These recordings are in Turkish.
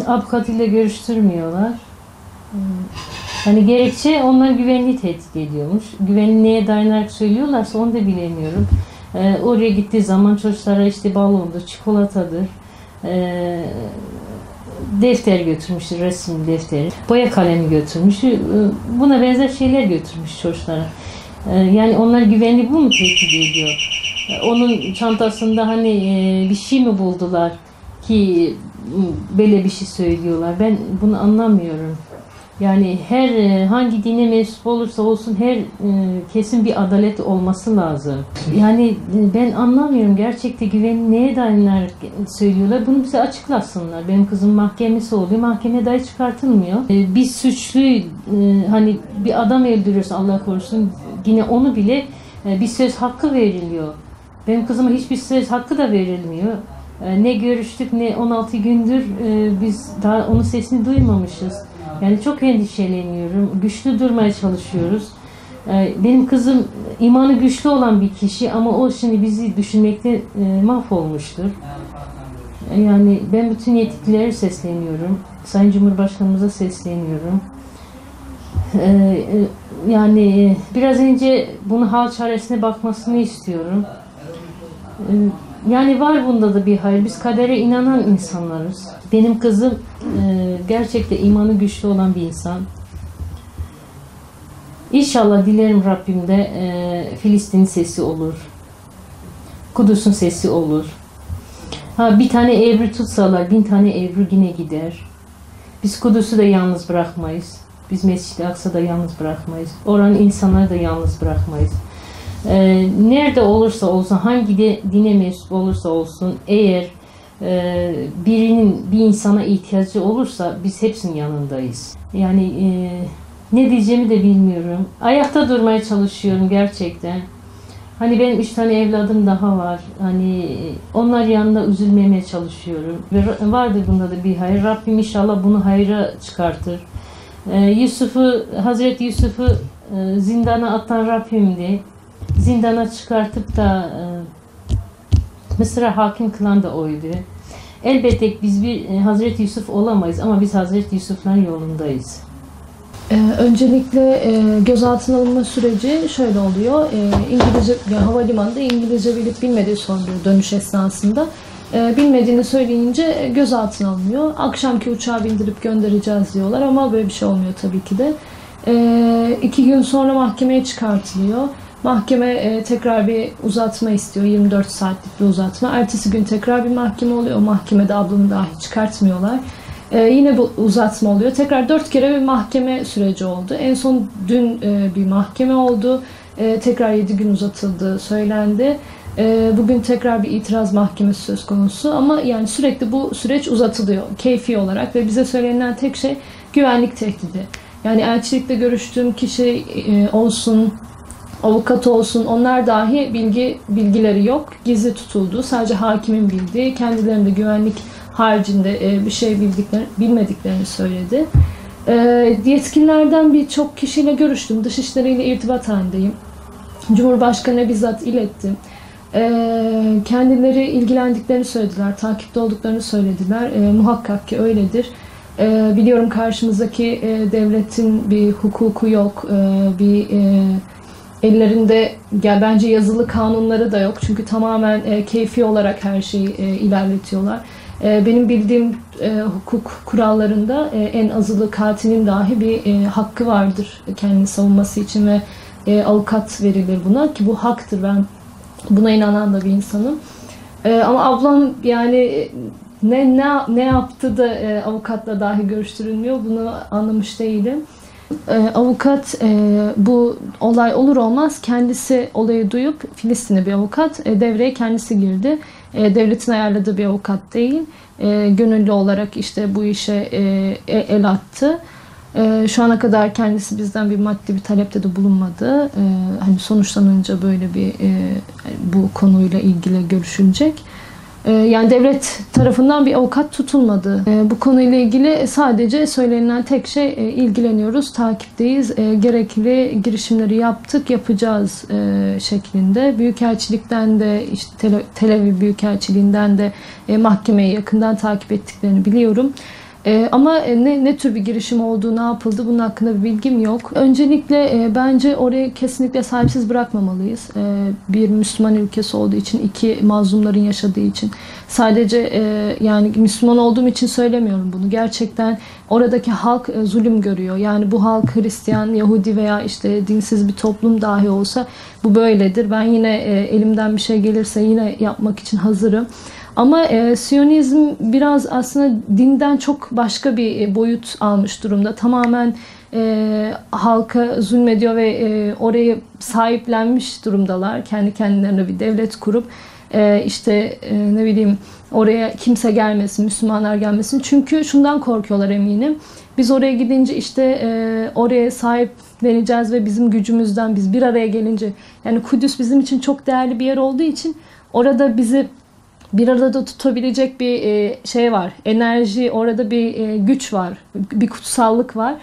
avukat ile görüştürmüyorlar. Hani gerekçe onlar güvenliği tehdit ediyormuş. Güvenliği neye dayanarak söylüyorlarsa onu da bilemiyorum. Oraya gittiği zaman çocuklara işte balondur, çikolatadır, defter götürmüştür, resim defteri, boya kalemi götürmüş. Buna benzer şeyler götürmüş çocuklara. Yani onlar güvenliği bu mu tehdit ediyor? Onun çantasında hani bir şey mi buldular ki böyle bir şey söylüyorlar? Ben bunu anlamıyorum. Yani her hangi dine mensup olursa olsun her kesin bir adalet olması lazım. Yani ben anlamıyorum gerçekten güveni neye dayanarak söylüyorlar. Bunu bize açıklasınlar. Benim kızım mahkemesi oluyor. Mahkemeye dahi çıkartılmıyor. Bir suçlu hani bir adam öldürüyorsa Allah korusun yine onu bile bir söz hakkı veriliyor. Benim kızıma hiçbir söz hakkı da verilmiyor. Ne görüştük ne 16 gündür biz daha onun sesini duymamışız. Yani çok endişeleniyorum. Güçlü durmaya çalışıyoruz. Benim kızım imanı güçlü olan bir kişi ama o şimdi bizi düşünmekte mahvolmuştur. Yani ben bütün yetkililere sesleniyorum. Sayın Cumhurbaşkanımıza sesleniyorum. Yani biraz önce bunu hal çaresine bakmasını istiyorum. Yani var bunda da bir hayır. Biz kadere inanan insanlarız. Benim kızım gerçekten imanı güçlü olan bir insan. İnşallah dilerim Rabbimde Filistin'in sesi olur. Kudüs'ün sesi olur. Bir tane Ebru tutsalar 1000 tane Ebru yine gider. Biz Kudüs'ü de yalnız bırakmayız. Biz Mescid-i Aksa'da yalnız bırakmayız. Oranın insanları da yalnız bırakmayız. Nerede olursa olsun, hangi dine mensup olursa olsun, eğer bir insana ihtiyacı olursa biz hepsinin yanındayız. Yani ne diyeceğimi de bilmiyorum. Ayakta durmaya çalışıyorum gerçekten. Hani benim 3 tane evladım daha var. Hani onlar yanında üzülmemeye çalışıyorum. Ve vardır bunda da bir hayır. Rabbim inşallah bunu hayra çıkartır. Hazreti Yusuf'u zindana atan Rabbimdi. Zindana çıkartıp da Mısır'a hakim kılan da oydu. Elbette biz bir Hazreti Yusuf olamayız ama biz Hazreti Yusuf'ların yolundayız. Öncelikle gözaltına alınma süreci şöyle oluyor. İngilizce, yani havalimanında İngilizce bilip bilmediği soruyor dönüş esnasında. Bilmediğini söyleyince gözaltına alınıyor. Akşamki uçağa bindirip göndereceğiz diyorlar ama böyle bir şey olmuyor tabii ki de. 2 gün sonra mahkemeye çıkartılıyor. Mahkeme tekrar bir uzatma istiyor. 24 saatlik bir uzatma. Ertesi gün tekrar bir mahkeme oluyor. O mahkemede ablamı dahi çıkartmıyorlar. Yine bu uzatma oluyor. Tekrar 4 kere bir mahkeme süreci oldu. En son dün bir mahkeme oldu. Tekrar 7 gün uzatıldığı söylendi. Bugün tekrar bir itiraz mahkemesi söz konusu. Ama yani sürekli bu süreç uzatılıyor. Keyfi olarak ve bize söylenen tek şey güvenlik tehdidi. Yani elçilikte görüştüğüm kişi olsun, avukat olsun, onlar dahi bilgileri yok. Gizli tutuldu. Sadece hakimin bildiği, kendilerinde güvenlik haricinde bir şey bilmediklerini söyledi. Yetkililerden birçok kişiyle görüştüm. Dışişleri ile irtibat halindeyim. Cumhurbaşkanı'na bizzat ilettim. Kendileri ilgilendiklerini söylediler, takipte olduklarını söylediler. Muhakkak ki öyledir. Biliyorum karşımızdaki devletin bir hukuku yok, ellerinde bence yazılı kanunları da yok. Çünkü tamamen keyfi olarak her şeyi ilerletiyorlar. Benim bildiğim hukuk kurallarında en azılı katilin dahi bir hakkı vardır kendini savunması için ve avukat verilir buna ki bu haktır. Ben buna inanan da bir insanım. Ama ablam yani ne yaptı da avukatla dahi görüştürülmüyor bunu anlamış değilim. Avukat bu olay olur olmaz kendisi olayı duyup Filistinli bir avukat devreye kendisi girdi. Devletin ayarladığı bir avukat değil. Gönüllü olarak işte bu işe el attı. Şu ana kadar kendisi bizden bir maddi bir talepte de bulunmadı. Hani sonuçlanınca böyle bir bu konuyla ilgili görüşülecek. Yani devlet tarafından bir avukat tutulmadı. Bu konuyla ilgili sadece söylenilen tek şey ilgileniyoruz, takipteyiz, gerekli girişimleri yaptık, yapacağız şeklinde. Büyükelçilikten de işte Tel Aviv Büyükelçiliğinden de mahkemeyi yakından takip ettiklerini biliyorum. Ama ne tür bir girişim olduğu, ne yapıldı bunun hakkında bir bilgim yok. Öncelikle bence orayı kesinlikle sahipsiz bırakmamalıyız. Bir Müslüman ülkesi olduğu için, iki mazlumların yaşadığı için. Sadece yani Müslüman olduğum için söylemiyorum bunu. Gerçekten oradaki halk zulüm görüyor. Yani bu halk Hristiyan, Yahudi veya işte dinsiz bir toplum dahi olsa bu böyledir. Ben yine elimden bir şey gelirse yine yapmak için hazırım. Ama Siyonizm biraz aslında dinden çok başka bir boyut almış durumda. Tamamen halka zulmediyor ve orayı sahiplenmiş durumdalar. Kendi kendilerine bir devlet kurup işte ne bileyim oraya kimse gelmesin, Müslümanlar gelmesin. Çünkü şundan korkuyorlar eminim. Biz oraya gidince işte oraya sahipleneceğiz ve bizim gücümüzden biz bir araya gelince, yani Kudüs bizim için çok değerli bir yer olduğu için orada bizi bir arada tutabilecek bir şey var. Enerji, orada bir güç var. Bir kutsallık var.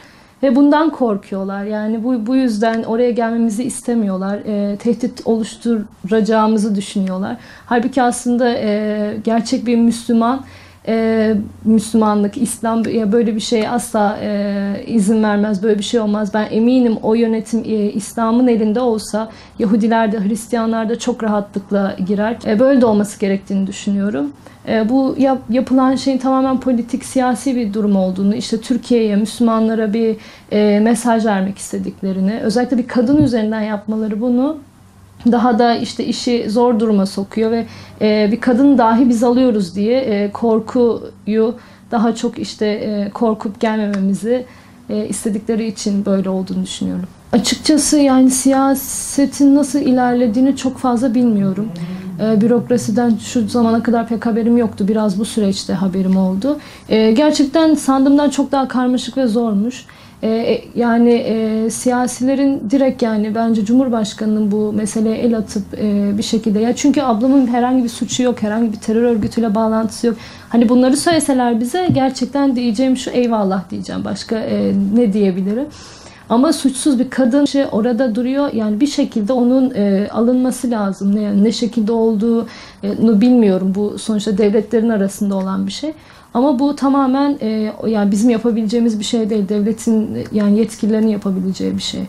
Ve bundan korkuyorlar. Yani bu yüzden oraya gelmemizi istemiyorlar. Tehdit oluşturacağımızı düşünüyorlar. Halbuki aslında gerçek bir Müslümanlık, İslam böyle bir şey asla izin vermez. Böyle bir şey olmaz. Ben eminim o yönetim İslam'ın elinde olsa Yahudiler de Hristiyanlar da çok rahatlıkla girer. Böyle de olması gerektiğini düşünüyorum. Bu yapılan şeyin tamamen politik, siyasi bir durum olduğunu, işte Türkiye'ye, Müslümanlara bir mesaj vermek istediklerini, özellikle bir kadın üzerinden yapmaları bunu daha da işte işi zor duruma sokuyor ve bir kadın dahi biz alıyoruz diye korkuyu daha çok işte korkup gelmememizi istedikleri için böyle olduğunu düşünüyorum. Açıkçası yani siyasetin nasıl ilerlediğini çok fazla bilmiyorum. Bürokrasiden şu zamana kadar pek haberim yoktu. Biraz bu süreçte haberim oldu. Gerçekten sandığımdan çok daha karmaşık ve zormuş. Yani siyasilerin direkt yani bence Cumhurbaşkanı'nın bu meseleye el atıp bir şekilde, ya çünkü ablamın herhangi bir suçu yok, herhangi bir terör örgütüyle bağlantısı yok. Hani bunları söyleseler bize gerçekten diyeceğim şu, eyvallah diyeceğim. Başka ne diyebilirim? Ama suçsuz bir kadın orada duruyor. Yani bir şekilde onun alınması lazım. Ne şekilde olduğunu bilmiyorum. Bu sonuçta devletlerin arasında olan bir şey. Ama bu tamamen yani bizim yapabileceğimiz bir şey değil. Devletin yani yetkililerin yapabileceği bir şey.